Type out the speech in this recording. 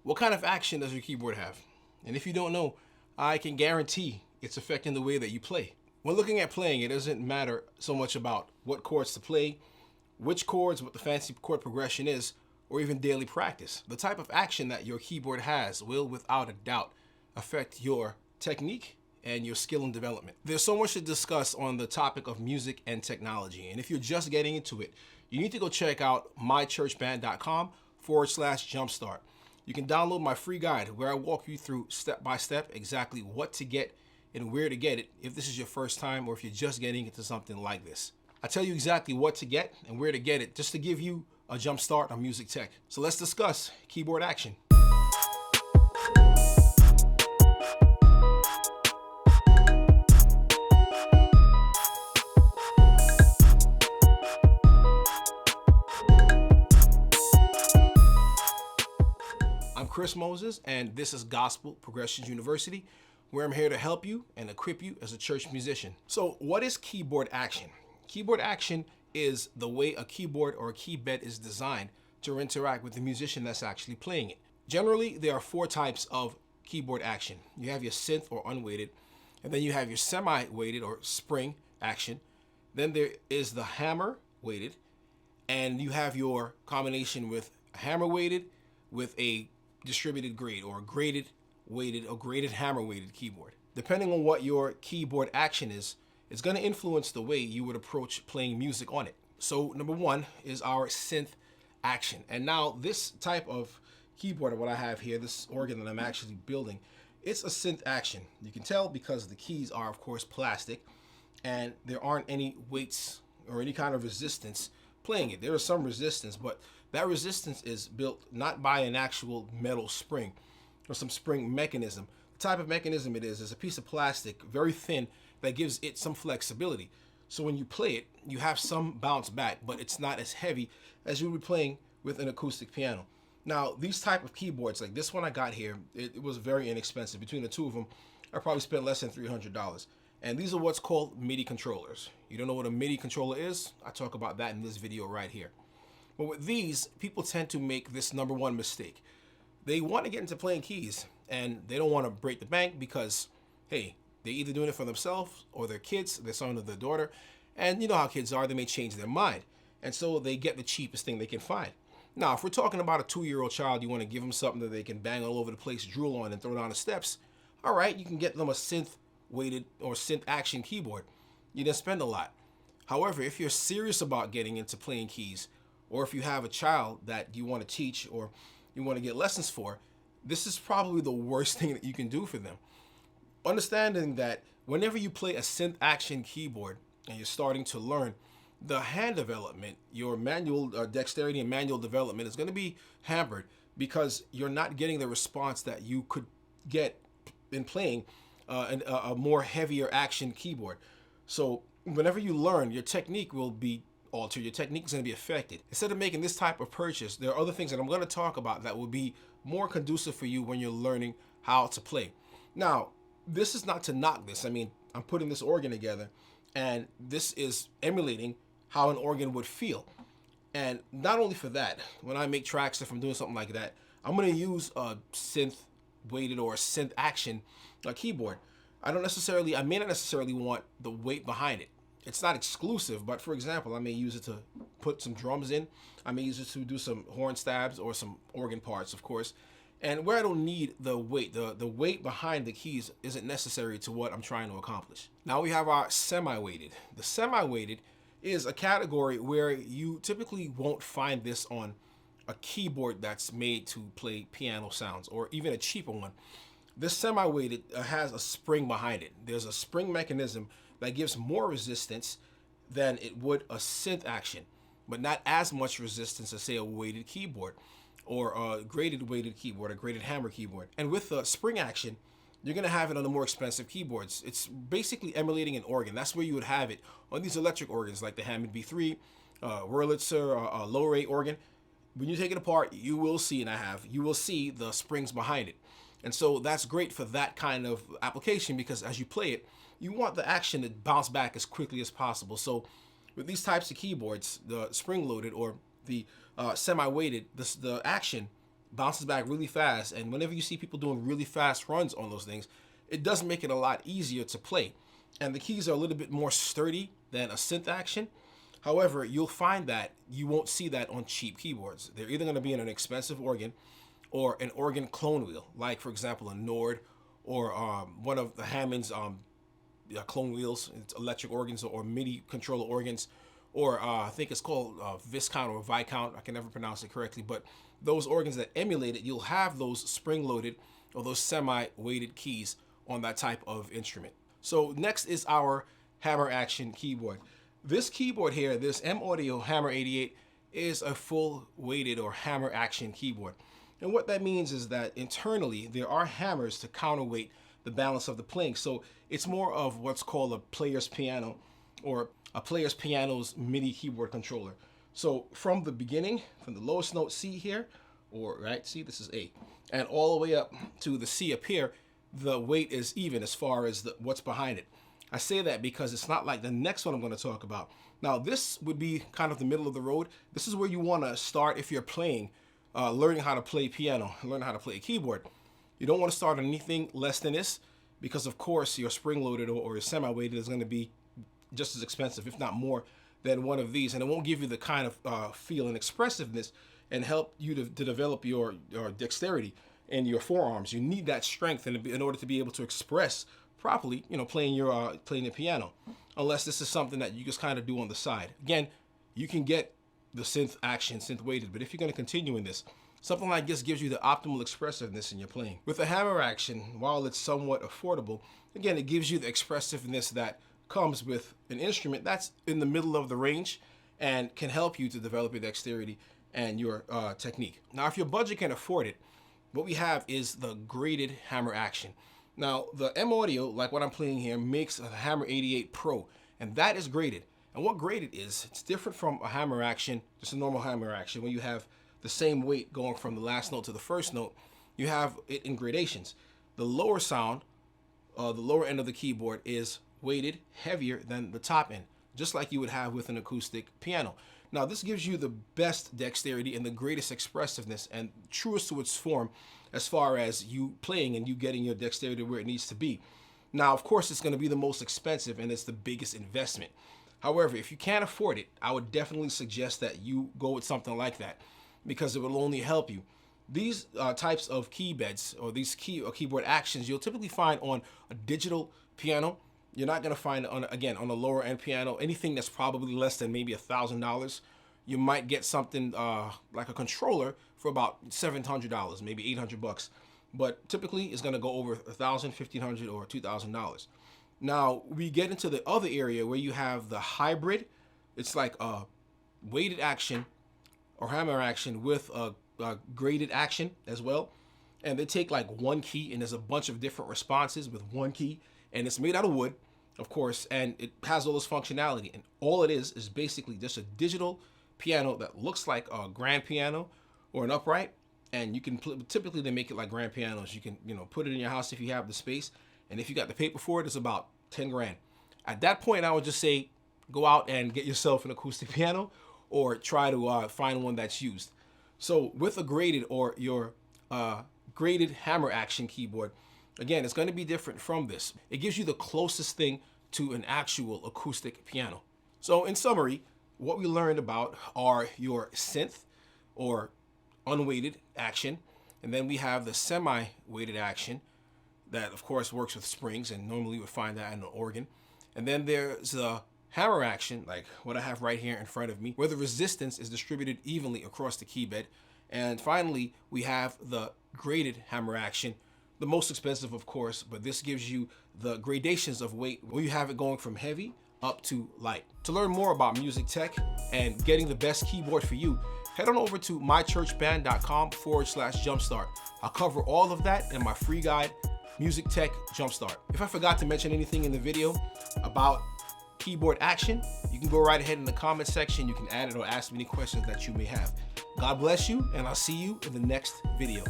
What kind of action does your keyboard have? And if you don't know, I can guarantee it's affecting the way that you play. When looking at playing, it doesn't matter so much about what chords to play, which chords, what the fancy chord progression is, or even daily practice. The type of action that your keyboard has will, without a doubt, affect your technique and your skill and development. There's so much to discuss on the topic of music and technology. And if you're just getting into it, you need to go check out mychurchband.com/jumpstart. You can download my free guide where I walk you through step by step exactly what to get and where to get it if this is your first time or if you're just getting into something like this. I tell you exactly what to get and where to get it just to give you a jump start on music tech. So let's discuss keyboard action. I'm Chris Moses, and this is Gospel Progressions University, where I'm here to help you and equip you as a church musician. So what is keyboard action? Keyboard action is the way a keyboard or a key bed is designed to interact with the musician that's actually playing it. Generally, there are four types of keyboard action. You have your synth or unweighted, and then you have your semi-weighted or spring action. Then there is the hammer weighted, and you have your combination with a hammer weighted with a distributed grade or graded weighted or graded hammer weighted keyboard. Depending on what your keyboard action is, it's going to influence the way you would approach playing music on it. So number one is our synth action. And now this type of keyboard, what I have here, this organ that I'm actually building, it's a synth action. You can tell because the keys are of course plastic and there aren't any weights or any kind of resistance playing it. There is some resistance, but that resistance is built not by an actual metal spring or some spring mechanism. The type of mechanism it is a piece of plastic, very thin, that gives it some flexibility. So when you play it, you have some bounce back, but it's not as heavy as you would be playing with an acoustic piano. Now, these type of keyboards, like this one I got here, it was very inexpensive. Between the two of them, I probably spent less than $300. And these are what's called MIDI controllers. You don't know what a MIDI controller is? I talk about that in this video right here. But with these, people tend to make this number one mistake. They want to get into playing keys, and they don't want to break the bank because, hey, they're either doing it for themselves or their kids, their son or their daughter. And you know how kids are, they may change their mind. And so they get the cheapest thing they can find. Now, if we're talking about a 2-year-old child, you want to give them something that they can bang all over the place, drool on, and throw down the steps. All right, you can get them a synth-weighted or synth action keyboard. You didn't spend a lot. However, if you're serious about getting into playing keys, or if you have a child that you want to teach or you want to get lessons for, this is probably the worst thing that you can do for them. Understanding that whenever you play a synth action keyboard and you're starting to learn, the hand development, your manual dexterity and manual development is going to be hampered because you're not getting the response that you could get in playing a more heavier action keyboard. So whenever you learn, your technique will be altered. Your technique is going to be affected. Instead of making this type of purchase, there are other things that I'm going to talk about that will be more conducive for you when you're learning how to play. Now, this is not to knock this. I mean, I'm putting this organ together, and this is emulating how an organ would feel. And not only for that, when I make tracks, if I'm doing something like that, I'm going to use a synth weighted or a synth action keyboard. I may not necessarily want the weight behind it. It's not exclusive, but for example, I may use it to put some drums in. I may use it to do some horn stabs or some organ parts, of course. And where I don't need the weight, the weight behind the keys isn't necessary to what I'm trying to accomplish. Now we have our semi-weighted. The semi-weighted is a category where you typically won't find this on a keyboard that's made to play piano sounds or even a cheaper one. This semi-weighted has a spring behind it. There's a spring mechanism that gives more resistance than it would a synth action, but not as much resistance as, say, a weighted keyboard or a graded weighted keyboard, a graded hammer keyboard. And with the spring action, you're going to have it on the more expensive keyboards. It's basically emulating an organ. That's where you would have it on these electric organs like the Hammond B3, Wurlitzer, low rate organ. When you take it apart, you will see, you will see the springs behind it. And so that's great for that kind of application because as you play it, you want the action to bounce back as quickly as possible. So with these types of keyboards, the spring-loaded or the semi-weighted, the action bounces back really fast. And whenever you see people doing really fast runs on those things, it does make it a lot easier to play. And the keys are a little bit more sturdy than a Synth Action. However, you'll find that you won't see that on cheap keyboards. They're either going to be in an expensive organ or an organ clone wheel, like for example a Nord or one of the Hammond's clone wheels. It's electric organs or MIDI controller organs, or I think it's called Viscount or Viscount. I can never pronounce it correctly, but those organs that emulate it, you'll have those spring-loaded or those semi-weighted keys on that type of instrument. So next is our Hammer Action keyboard. This keyboard here, this M-Audio Hammer 88, is a full weighted or Hammer Action keyboard. And what that means is that internally there are hammers to counterweight the balance of the playing. So it's more of what's called a player's piano, or a player's piano's MIDI keyboard controller. So from the beginning, from the lowest note C here, or right, see, this is A, and all the way up to the C up here, the weight is even as far as what's behind it. I say that because it's not like the next one I'm going to talk about. Now, this would be kind of the middle of the road. This is where you want to start if you're playing, learning how to play piano, learning how to play a keyboard. You don't want to start on anything less than this, because of course your spring-loaded or your semi-weighted is going to be just as expensive, if not more, than one of these, and it won't give you the kind of feel and expressiveness and help you to develop your dexterity in your forearms. You need that strength in order to be able to express properly, playing the piano, unless this is something that you just kind of do on the side. Again, you can get the Synth Action, Synth weighted, but if you're going to continue in this, something like this gives you the optimal expressiveness in your playing. With the Hammer Action, while it's somewhat affordable, again, it gives you the expressiveness that comes with an instrument that's in the middle of the range and can help you to develop your dexterity and your technique. Now, if your budget can afford it, what we have is the graded Hammer Action. Now, the M-Audio, like what I'm playing here, makes a Hammer 88 Pro, and that is graded. And what graded is, it's different from a Hammer Action, just a normal Hammer Action, where you have the same weight going from the last note to the first note. You have it in gradations. The lower sound, the lower end of the keyboard is weighted heavier than the top end, just like you would have with an acoustic piano. Now, this gives you the best dexterity and the greatest expressiveness and truest to its form as far as you playing and you getting your dexterity where it needs to be. Now, of course, it's going to be the most expensive and it's the biggest investment. However, if you can't afford it, I would definitely suggest that you go with something like that, because it will only help you. These types of key beds or these keyboard actions you'll typically find on a digital piano. You're not going to find, on a lower end piano, anything that's probably less than maybe $1,000. You might get something like a controller for about $700, maybe $800. But typically it's going to go over $1,000, $1,500, or $2,000. Now we get into the other area where you have the hybrid. It's like a weighted action or Hammer Action with a graded action as well. And they take like one key, and there's a bunch of different responses with one key, and it's made out of wood, of course, and it has all this functionality. And all it is basically just a digital piano that looks like a grand piano or an upright. And you can typically they make it like grand pianos. You can put it in your house if you have the space, and if you got the paper for it, it's about 10 grand. At that point, I would just say go out and get yourself an acoustic piano, or try to find one that's used. So with a graded or your graded Hammer Action keyboard, again, it's going to be different from this. It gives you the closest thing to an actual acoustic piano. So in summary, what we learned about are your synth or unweighted action, and then we have the semi-weighted action that of course works with springs, and normally you would find that in an organ. And then there's the Hammer Action, like what I have right here in front of me, where the resistance is distributed evenly across the key bed. And finally, we have the graded Hammer Action, the most expensive, of course, but this gives you the gradations of weight, where you have it going from heavy up to light. To learn more about music tech and getting the best keyboard for you, head on over to mychurchband.com/jumpstart. I'll cover all of that in my free guide, Music Tech Jumpstart. If I forgot to mention anything in the video about keyboard action, you can go right ahead in the comment section. You can add it or ask me any questions that you may have. God bless you, and I'll see you in the next video.